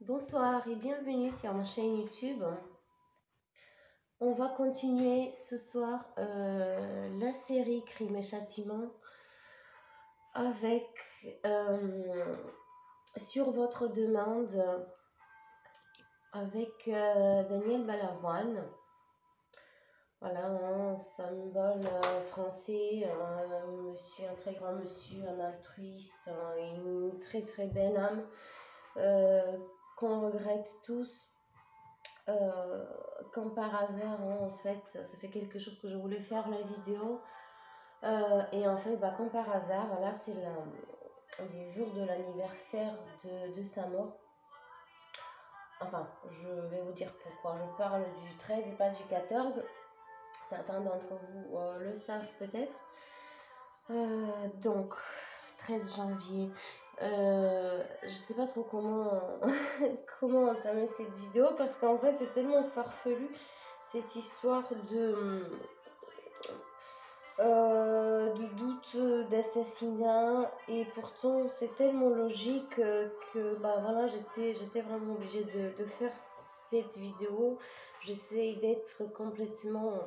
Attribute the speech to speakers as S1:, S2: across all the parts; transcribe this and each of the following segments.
S1: Bonsoir et bienvenue sur ma chaîne YouTube. On va continuer ce soir la série Crime et Châtiment avec sur votre demande avec Daniel Balavoine. Voilà, un symbole français, un très grand monsieur, un altruiste, une très très belle âme qu'on regrette tous. Comme par hasard, en fait, ça fait quelque chose que je voulais faire la vidéo. Et en fait, comme par hasard, là, c'est le jour de l'anniversaire de sa mort. Enfin, je vais vous dire pourquoi. Je parle du 13 et pas du 14. Certains d'entre vous le savent peut-être. Donc, 13 janvier. Je sais pas trop comment comment entamer cette vidéo parce qu'en fait c'est tellement farfelu cette histoire de doute d'assassinat, et pourtant c'est tellement logique que voilà, j'étais vraiment obligée de faire cette vidéo. J'essaie d'être complètement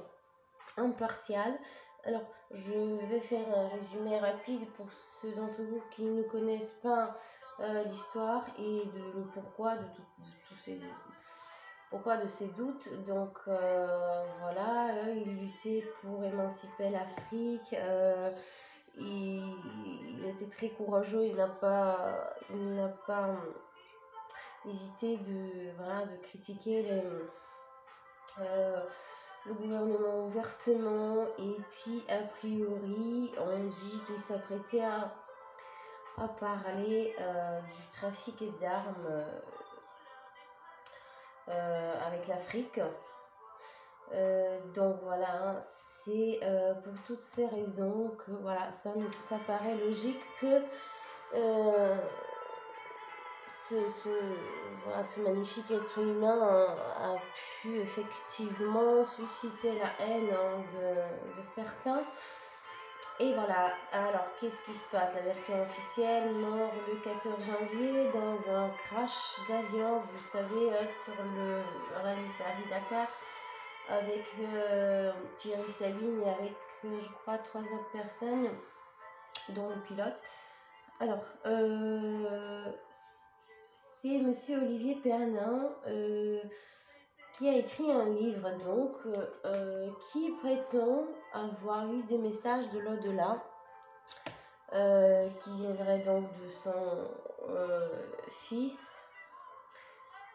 S1: impartiale. Alors, je vais faire un résumé rapide pour ceux d'entre vous qui ne connaissent pas l'histoire et le pourquoi de tous ces pourquoi de ces doutes. Donc voilà, il luttait pour émanciper l'Afrique. Il était très courageux. Il n'a pas hésité de critiquer le gouvernement ouvertement, et puis a priori on dit qu'il s'apprêtait à parler du trafic d'armes avec l'Afrique. Donc voilà, c'est pour toutes ces raisons que voilà, ça paraît logique que ce magnifique être humain a pu effectivement susciter la haine de certains. Et voilà, alors qu'est-ce qui se passe? La version officielle, mort le 14 janvier dans un crash d'avion, vous savez, sur le rallye Paris-Dakar, avec Thierry Sabine et avec, je crois, 3 autres personnes, dont le pilote. Alors, c'est monsieur Olivier Pernin qui a écrit un livre donc qui prétend avoir eu des messages de l'au-delà qui viendraient donc de son fils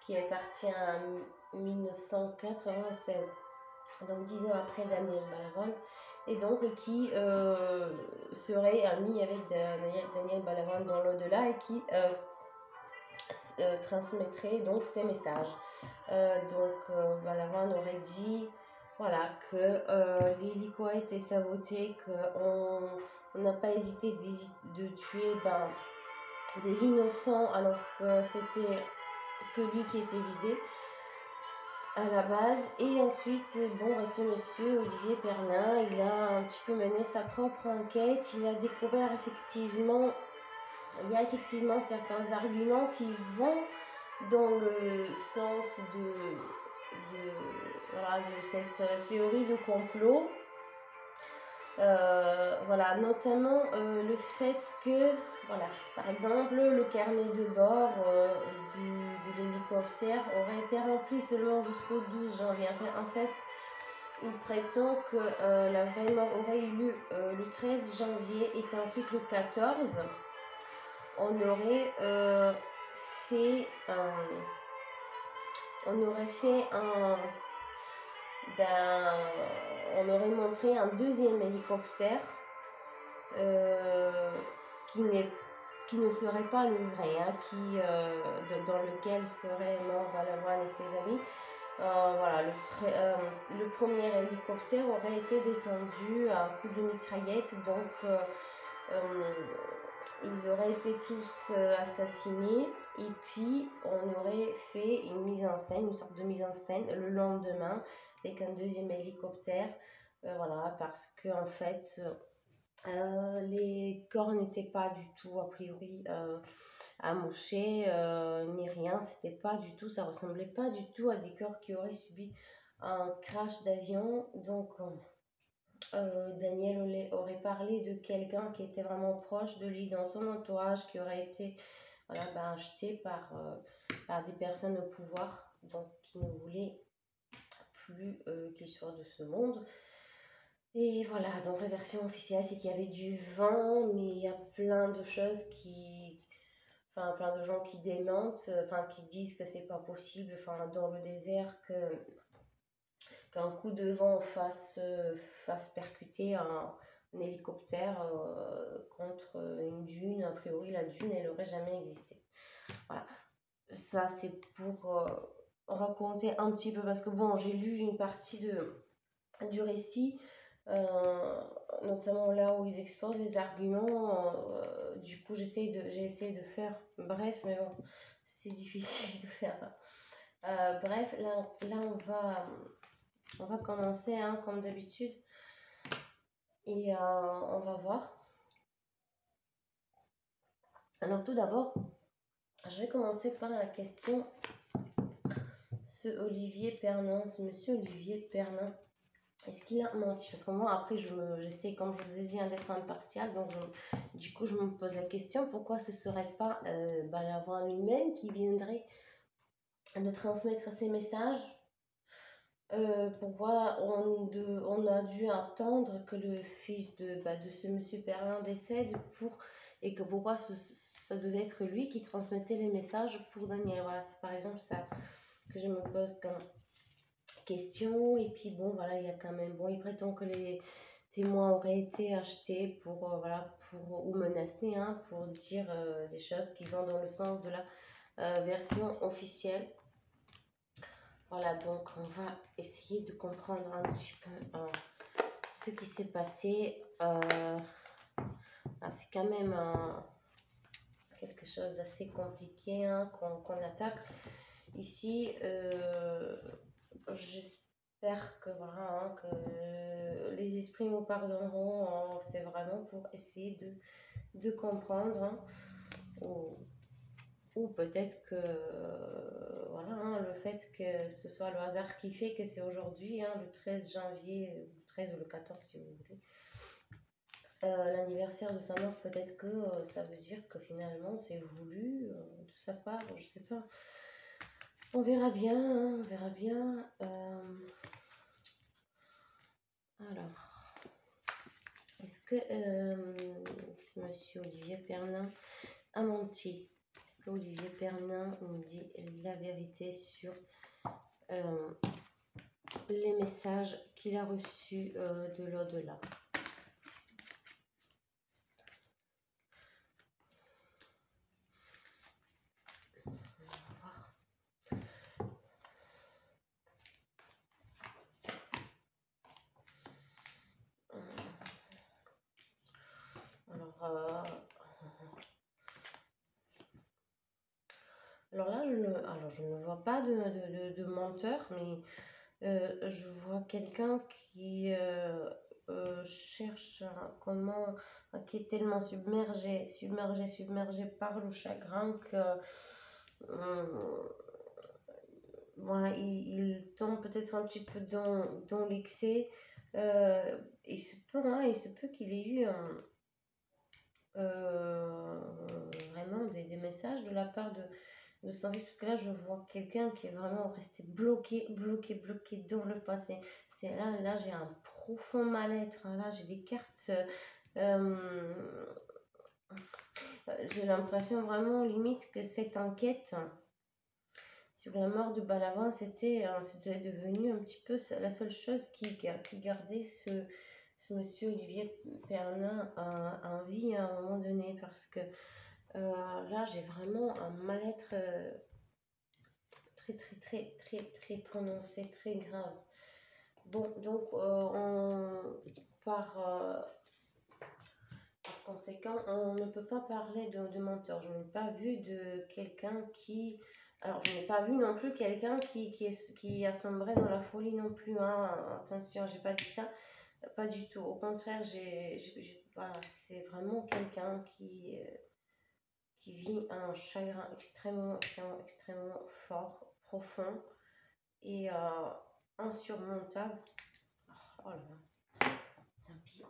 S1: qui est parti en 1996, donc 10 ans après Daniel Balavoine, et donc qui serait ami avec Daniel Balavoine dans l'au-delà et qui transmettrait donc ces messages. Balavoine aurait dit voilà que l'hélico a été saboté, qu'on n'a pas hésité de tuer des innocents alors que c'était que lui qui était visé à la base. Et ensuite, ce monsieur Olivier Pernin, il a un petit peu mené sa propre enquête. Il a découvert il y a effectivement certains arguments qui vont dans le sens de cette théorie de complot. Notamment le fait que, par exemple, le carnet de bord de l'hélicoptère aurait été rempli seulement jusqu'au 12 janvier. En fait, il prétend que la vraie mort aurait eu lieu le 13 janvier et qu'ensuite le 14, on aurait montré un deuxième hélicoptère qui ne serait pas le vrai, dans lequel seraient morts Balavoine et ses amis. Le premier hélicoptère aurait été descendu à coup de mitraillette, donc ils auraient été tous assassinés, et puis on aurait fait une sorte de mise en scène le lendemain avec un deuxième hélicoptère, parce que en fait Les corps n'étaient pas du tout, a priori, amochés, ni rien. C'était pas du tout, ça ressemblait pas du tout à des corps qui auraient subi un crash d'avion. Donc, Daniel aurait parlé de quelqu'un qui était vraiment proche de lui dans son entourage, qui aurait été voilà, ben, acheté par des personnes au pouvoir, donc qui ne voulaient plus qu'il soit de ce monde. Et voilà, donc la version officielle, c'est qu'il y avait du vent, mais il y a plein de choses enfin, plein de gens qui démentent, enfin, qui disent que c'est pas possible, enfin, dans le désert, qu'un coup de vent fasse percuter un hélicoptère contre une dune. A priori, la dune, elle n'aurait jamais existé. Voilà, ça c'est pour raconter un petit peu, parce que bon, j'ai lu une partie du récit, notamment là où ils exposent les arguments. Du coup, j'ai essayé de faire bref, mais bon, c'est difficile de faire. Bref, là on va commencer hein, comme d'habitude et on va voir. Alors tout d'abord, je vais commencer par la question. Ce monsieur Olivier Pernin, est-ce qu'il a menti? Parce que moi, après, j'essaie, comme je vous ai dit, hein, d'être impartial. Donc, du coup, je me pose la question, pourquoi ce ne serait pas Balavoine lui-même qui viendrait de transmettre ces messages? Pourquoi on a dû attendre que le fils de ce monsieur Perlin décède et que pourquoi ça devait être lui qui transmettait les messages pour Daniel? Voilà, c'est par exemple ça que je me pose comme question. Et puis bon, voilà, il y a quand même, bon, il prétend que les témoins auraient été achetés ou menacés, hein, pour dire des choses qui vont dans le sens de la version officielle. Voilà, donc on va essayer de comprendre un petit peu ce qui s'est passé. C'est quand même quelque chose d'assez compliqué hein, qu'on attaque. Ici, j'espère que, voilà, hein, que les esprits nous pardonneront. Hein, c'est vraiment pour essayer de comprendre. Hein, ou peut-être que voilà, hein, le fait que ce soit le hasard qui fait que c'est aujourd'hui, hein, le 13 janvier, le 13 ou le 14 si vous voulez, l'anniversaire de sa mort, peut-être que ça veut dire que finalement c'est voulu de sa part, je sais pas. On verra bien, hein, on verra bien. Alors, est-ce que monsieur Olivier Pernin a menti? Est-ce que Olivier Pernin nous dit la vérité sur les messages qu'il a reçus de l'au-delà? Alors là, je ne vois pas de menteur, mais je vois quelqu'un qui cherche qui est tellement submergé par le chagrin que voilà, il tombe peut-être un petit peu dans l'excès. Il se peut qu'il ait eu vraiment des messages de la part de son fils, parce que là je vois quelqu'un qui est vraiment resté bloqué dans le passé. C'est là j'ai un profond mal-être. Là j'ai des cartes, j'ai l'impression vraiment limite que cette enquête sur la mort de Balavoine c'était devenu un petit peu la seule chose qui gardait ce monsieur Olivier Pernin en vie à un moment donné, parce que là j'ai vraiment un mal-être très prononcé, très grave. Bon, donc par conséquent, on ne peut pas parler de menteur. Je n'ai pas vu de quelqu'un qui... Alors, je n'ai pas vu non plus quelqu'un qui a sombré dans la folie non plus. Hein. Attention, j'ai pas dit ça. Pas du tout. Au contraire, voilà, c'est vraiment quelqu'un qui vit un chagrin extrêmement, extrêmement, extrêmement fort, profond et insurmontable. Oh là là, tant pis,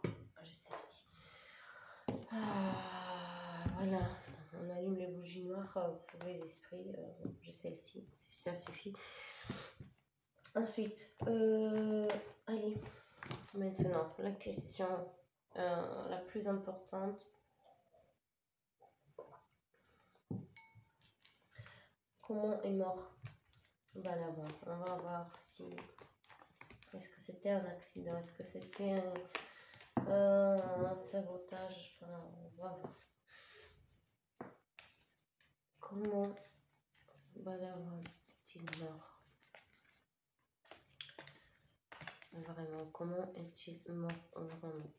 S1: je sais aussi. Voilà, on allume les bougies noires pour les esprits. J'ai celle-ci, ça suffit. Ensuite, allez, maintenant, la question la plus importante. Comment est mort Balavoine? On va voir si... Est-ce que c'était un accident? Est-ce que c'était un sabotage? Enfin, on va voir. Comment Balavoine est-il mort? Vraiment, comment est-il mort vraiment?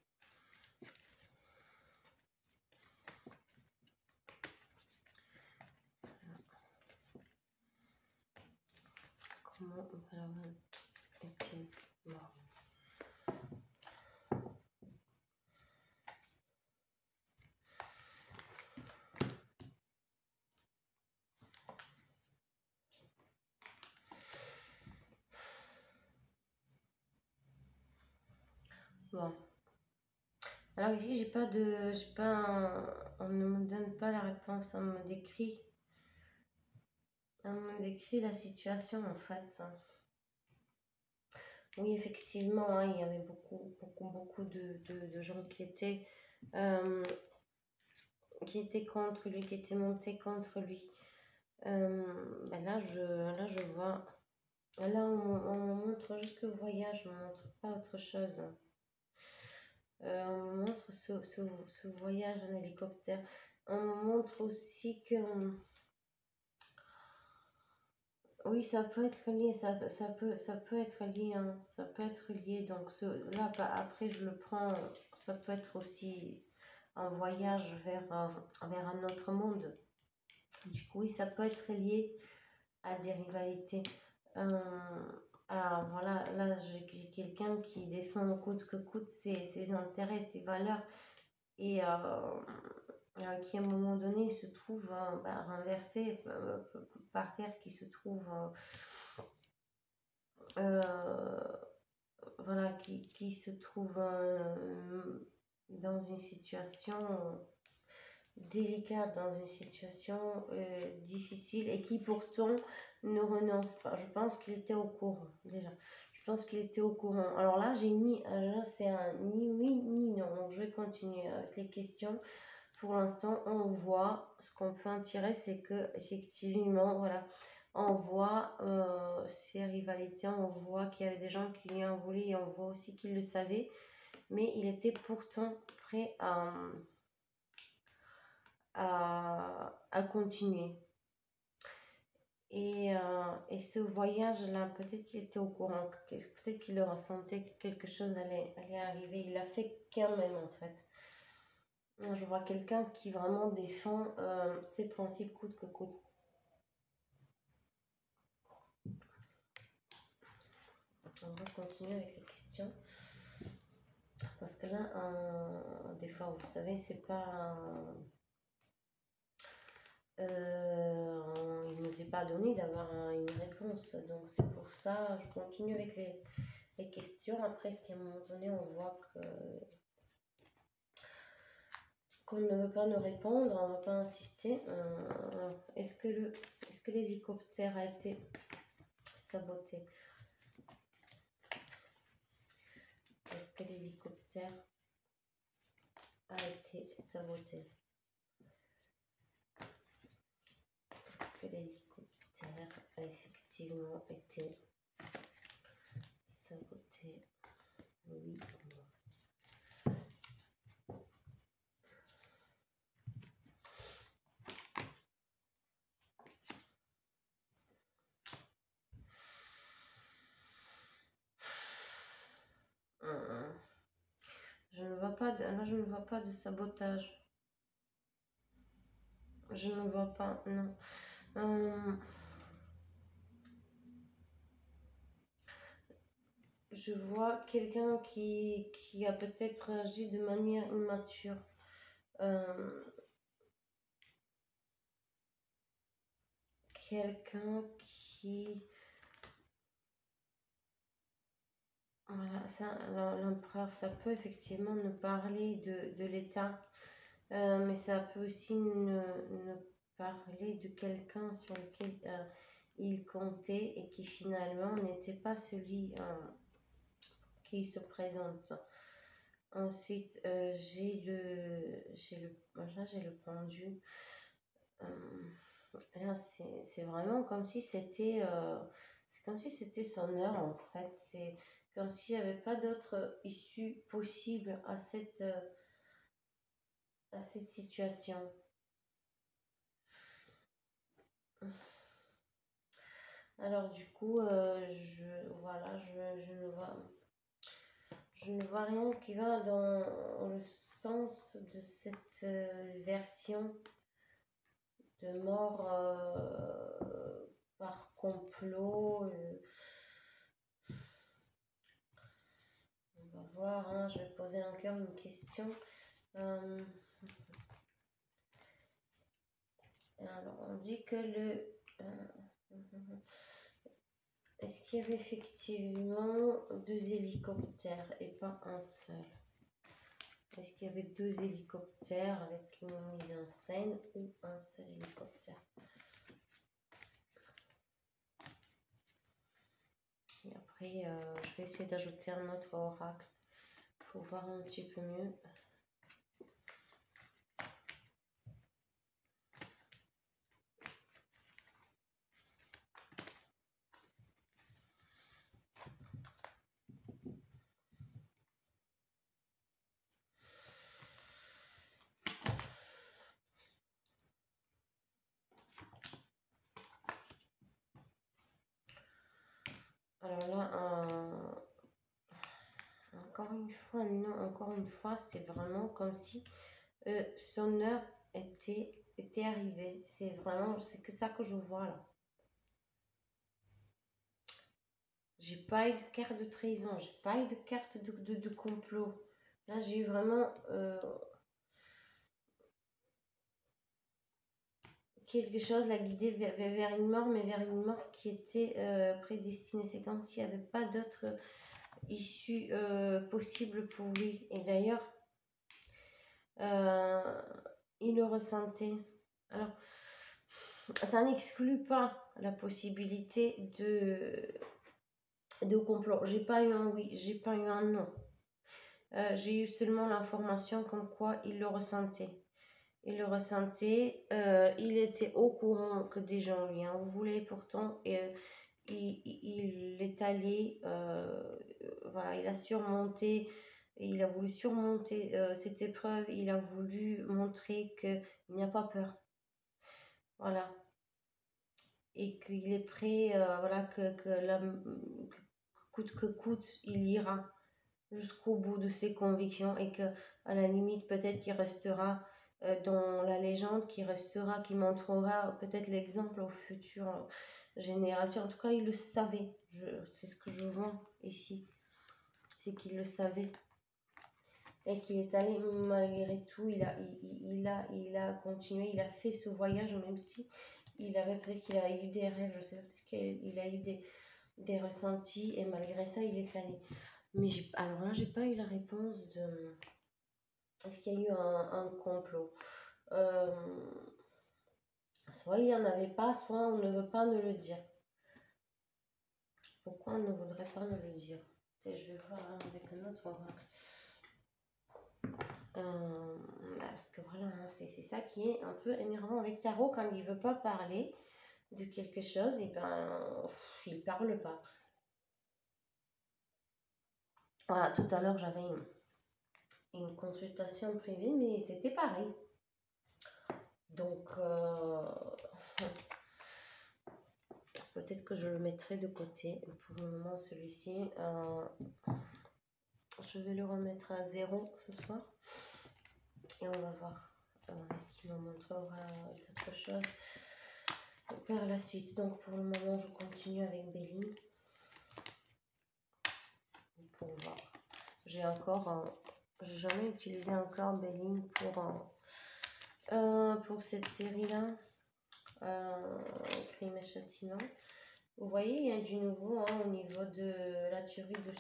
S1: Comment Balavoine est-il mort? Bon. Alors ici, on ne me donne pas la réponse, on me décrit la situation en fait. Oui, effectivement, hein, il y avait beaucoup de gens qui étaient contre lui, qui étaient montés contre lui. Ben là, je vois. Là, on me montre juste le voyage, on ne montre pas autre chose. On me montre ce voyage en hélicoptère. On me montre aussi que... Oui, ça peut être lié, ça peut être lié, hein, ça peut être lié. Donc là, bah, après, je le prends, ça peut être aussi un voyage vers un autre monde. Du coup, oui, ça peut être lié à des rivalités. Alors voilà, là, j'ai quelqu'un qui défend coûte que coûte ses intérêts, ses valeurs, et qui à un moment donné se trouve renversé par terre, qui se trouve voilà, qui se trouve dans une situation délicate, dans une situation difficile, et qui pourtant ne renonce pas. Je pense qu'il était au courant déjà. Je pense qu'il était au courant. Alors là, c'est un ni oui ni non. Donc je vais continuer avec les questions. Pour l'instant, on voit, ce qu'on peut en tirer, c'est que effectivement, voilà, on voit ces rivalités, on voit qu'il y avait des gens qui lui en voulaient, et on voit aussi qu'il le savait, mais il était pourtant prêt à continuer. Et ce voyage-là, peut-être qu'il était au courant, peut-être qu'il le ressentait, que quelque chose allait arriver. Il l'a fait quand même, en fait. Je vois quelqu'un qui vraiment défend ses principes coûte que coûte. On va continuer avec les questions. Parce que là, des fois, vous savez, c'est pas... il ne nous est pas donné d'avoir une réponse. Donc, c'est pour ça, je continue avec les questions. Après, si à un moment donné, on voit qu'on ne veut pas nous répondre, on ne va pas insister. Est-ce que l'hélicoptère a été saboté? Est-ce que l'hélicoptère a été saboté? Est-ce que l'hélicoptère a effectivement été saboté? Oui ou non? Je ne vois pas là, je ne vois pas de sabotage. Je ne vois pas, non. je vois quelqu'un qui a peut-être agi de manière immature. Quelqu'un qui... Voilà, ça, l'empereur, ça peut effectivement nous parler de l'État, mais ça peut aussi nous parler de quelqu'un sur lequel il comptait et qui finalement n'était pas celui qui se présente. Ensuite, j'ai le pendu. Là, c'est vraiment comme si c'était son heure en fait. C'est comme s'il n'y avait pas d'autre issue possible à cette situation. Alors du coup, je ne vois rien qui va dans le sens de cette version de mort par complot. On va voir, hein, je vais poser encore une question. Alors, on dit que est-ce qu'il y avait effectivement 2 hélicoptères et pas un seul? Est-ce qu'il y avait 2 hélicoptères avec une mise en scène ou un seul hélicoptère? Et après, je vais essayer d'ajouter un autre oracle pour voir un petit peu mieux. Alors là, encore une fois, c'est vraiment comme si son heure était arrivée. C'est que ça que je vois là. J'ai pas eu de carte de trahison, j'ai pas eu de carte de complot. Là, j'ai eu vraiment quelque chose l'a guidé vers une mort, mais vers une mort qui était prédestinée. C'est comme s'il n'y avait pas d'autre issue possible pour lui. Et d'ailleurs, il le ressentait. Alors, ça n'exclut pas la possibilité de complot. J'ai pas eu un oui, j'ai pas eu un non. J'ai eu seulement l'information comme quoi il le ressentait. Il le ressentait, il était au courant que des gens lui en voulaient pourtant, et il est allé, voilà, il a voulu surmonter cette épreuve, il a voulu montrer qu'il n'y a pas peur, voilà, et qu'il est prêt, voilà, que coûte que coûte, il ira jusqu'au bout de ses convictions, et que à la limite peut-être qu'il restera dans la légende, qui montrera peut-être l'exemple aux futures générations. En tout cas, il le savait. C'est ce que je vois ici, c'est qu'il le savait et qu'il est allé malgré tout. Il a continué, il a fait ce voyage, même si peut-être qu'il a eu des rêves, je sais pas, peut-être qu'il a eu des ressentis, et malgré ça, il est allé. Mais alors là, j'ai pas eu la réponse de... Est-ce qu'il y a eu un complot? Soit il n'y en avait pas, soit on ne veut pas nous le dire. Pourquoi on ne voudrait pas nous le dire? Je vais voir avec un autre oracle. Parce que voilà, hein, c'est ça qui est un peu énervant avec Tarot, quand il ne veut pas parler de quelque chose, et ben il parle pas. Voilà, tout à l'heure j'avais une consultation privée, mais c'était pareil. Donc peut-être que je le mettrai de côté pour le moment. Celui-ci, je vais le remettre à 0 ce soir, et on va voir est-ce qu'il me montrera d'autres choses par la suite. Donc pour le moment, je continue avec Béline. pour voir. J'ai encore, j'ai jamais utilisé encore Belling pour cette série-là, Crime et Châtiment. Vous voyez, il y a du nouveau hein, au niveau de la tuerie de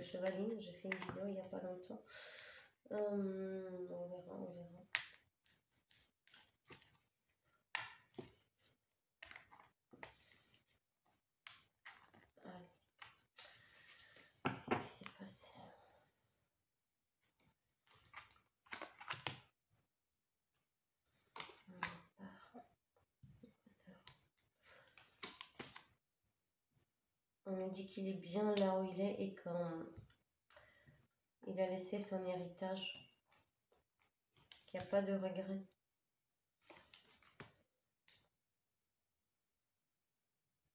S1: Chevaline. J'ai fait une vidéo il n'y a pas longtemps. On verra, on verra. Allez. Qu'est-ce qui s'est passé? On me dit qu'il est bien là où il est et qu'il a laissé son héritage, qu'il n'y a pas de regret.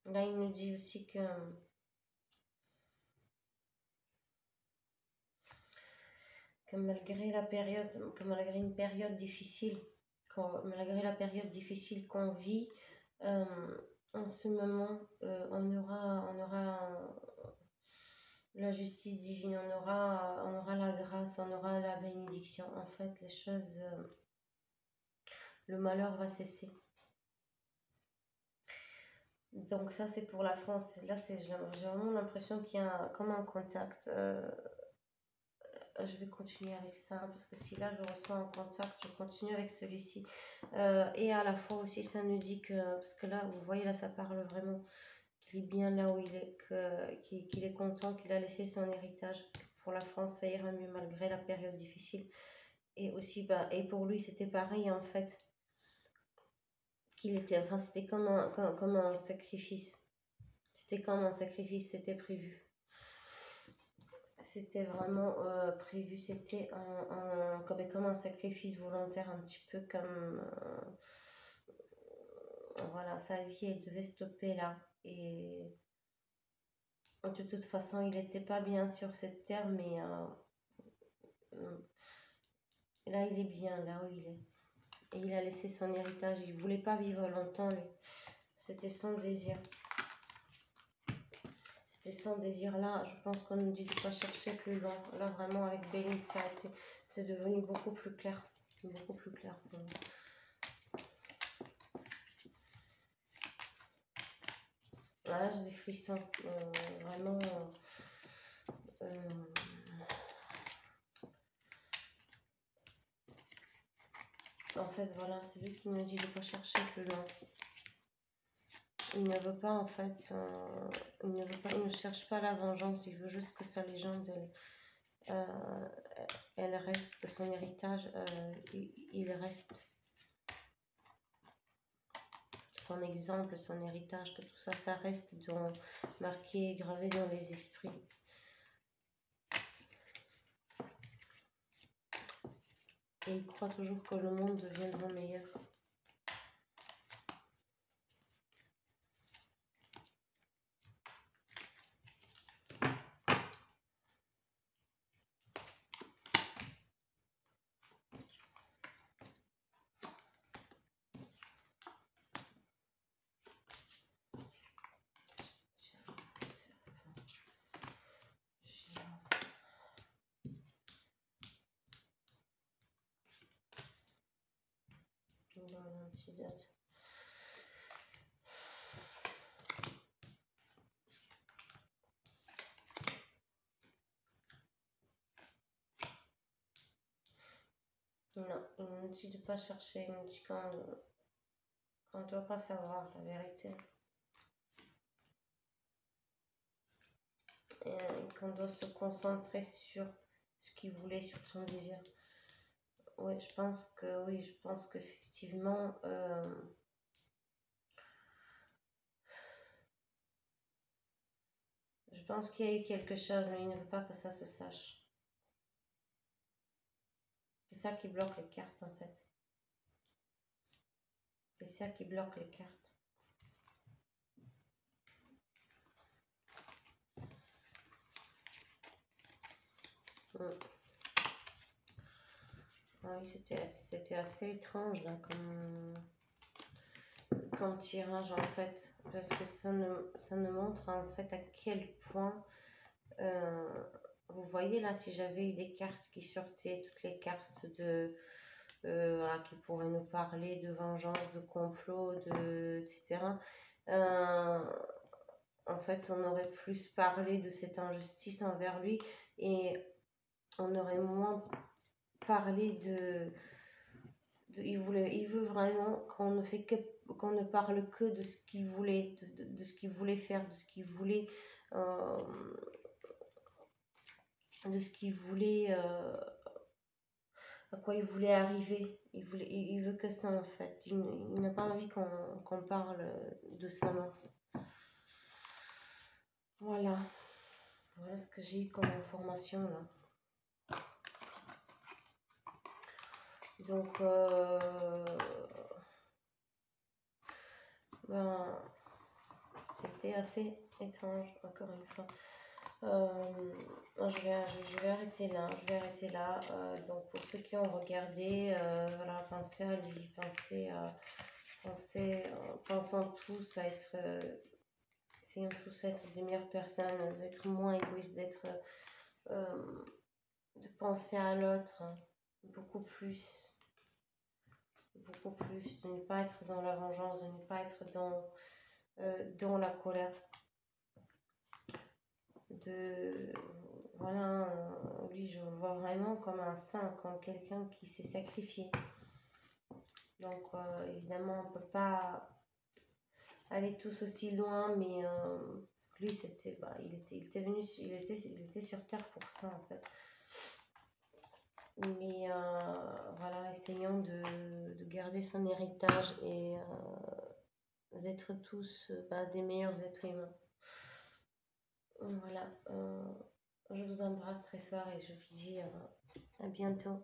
S1: Là, il me dit aussi que malgré la période, que malgré une période difficile, malgré la période difficile qu'on vit, en ce moment, on aura la justice divine, on aura la grâce, on aura la bénédiction. En fait, les choses, le malheur va cesser. Donc ça, c'est pour la France. Là, j'ai vraiment l'impression qu'il y a comme un contact. Je vais continuer avec ça, parce que si là, je reçois un contact, je continue avec celui-ci. Et à la fois aussi, ça nous dit que... Parce que là, vous voyez, là, ça parle vraiment qu'il est bien là où il est, qu'il est content, qu'il a laissé son héritage. Pour la France, ça ira mieux malgré la période difficile. Et aussi, et pour lui, c'était pareil, en fait. Enfin, c'était comme un sacrifice. C'était comme un sacrifice, c'était prévu. C'était vraiment prévu, c'était comme un sacrifice volontaire, un petit peu comme... voilà, sa vie, elle devait stopper là. Et de toute façon, il n'était pas bien sur cette terre, mais là, il est bien, là où il est. Et il a laissé son héritage, il ne voulait pas vivre longtemps, lui. C'était son désir. C'était son désir là, je pense qu'on nous dit de ne pas chercher plus loin. Là, vraiment, avec Belling, c'est devenu beaucoup plus clair. Beaucoup plus clair pour nous. Là, j'ai des frissons. Vraiment... en fait, voilà, c'est lui qui me dit de ne pas chercher plus loin. Il ne veut pas, en fait, il ne cherche pas la vengeance, il veut juste que sa légende, elle reste, que son héritage, il reste. Son exemple, son héritage, que tout ça, ça reste marqué, gravé dans les esprits. Et il croit toujours que le monde deviendra meilleur. Non, il nous dit de ne pas chercher, il nous dit qu'on ne doit pas savoir la vérité. Et qu'on doit se concentrer sur ce qu'il voulait, sur son désir. Ouais, je pense qu'effectivement, je pense qu'il y a eu quelque chose, mais il ne veut pas que ça se sache. C'est ça qui bloque les cartes, en fait. C'est ça qui bloque les cartes. Oui, c'était assez étrange, là, comme tirage, en fait. Parce que ça nous montre, en fait, à quel point vous voyez là, si j'avais eu des cartes qui sortaient, toutes les cartes de voilà, qui pourraient nous parler de vengeance, de complot, etc. En fait, on aurait plus parlé de cette injustice envers lui et on aurait moins parlé il veut vraiment qu'on ne parle que de ce qu'il voulait, de ce qu'il voulait faire, euh, de ce qu'il voulait, à quoi il voulait arriver. Il veut que ça en fait. Il n'a pas envie qu'on parle de sa mort. Voilà. Voilà ce que j'ai eu comme information là. Donc, ben, c'était assez étrange, encore une fois. Je vais arrêter là. Donc, pour ceux qui ont regardé, voilà, pensez à lui, pensons tous à être, essayons tous à être des meilleures personnes, d'être moins égoïstes, de penser à l'autre beaucoup plus, de ne pas être dans la vengeance, de ne pas être dans la colère, voilà, lui je le vois vraiment comme un saint, comme quelqu'un qui s'est sacrifié. Donc évidemment on peut pas aller tous aussi loin, mais parce que lui c'était, il était sur terre pour ça en fait. Mais voilà, essayons de garder son héritage et d'être tous des meilleurs êtres humains. Voilà, je vous embrasse très fort et je vous dis à bientôt.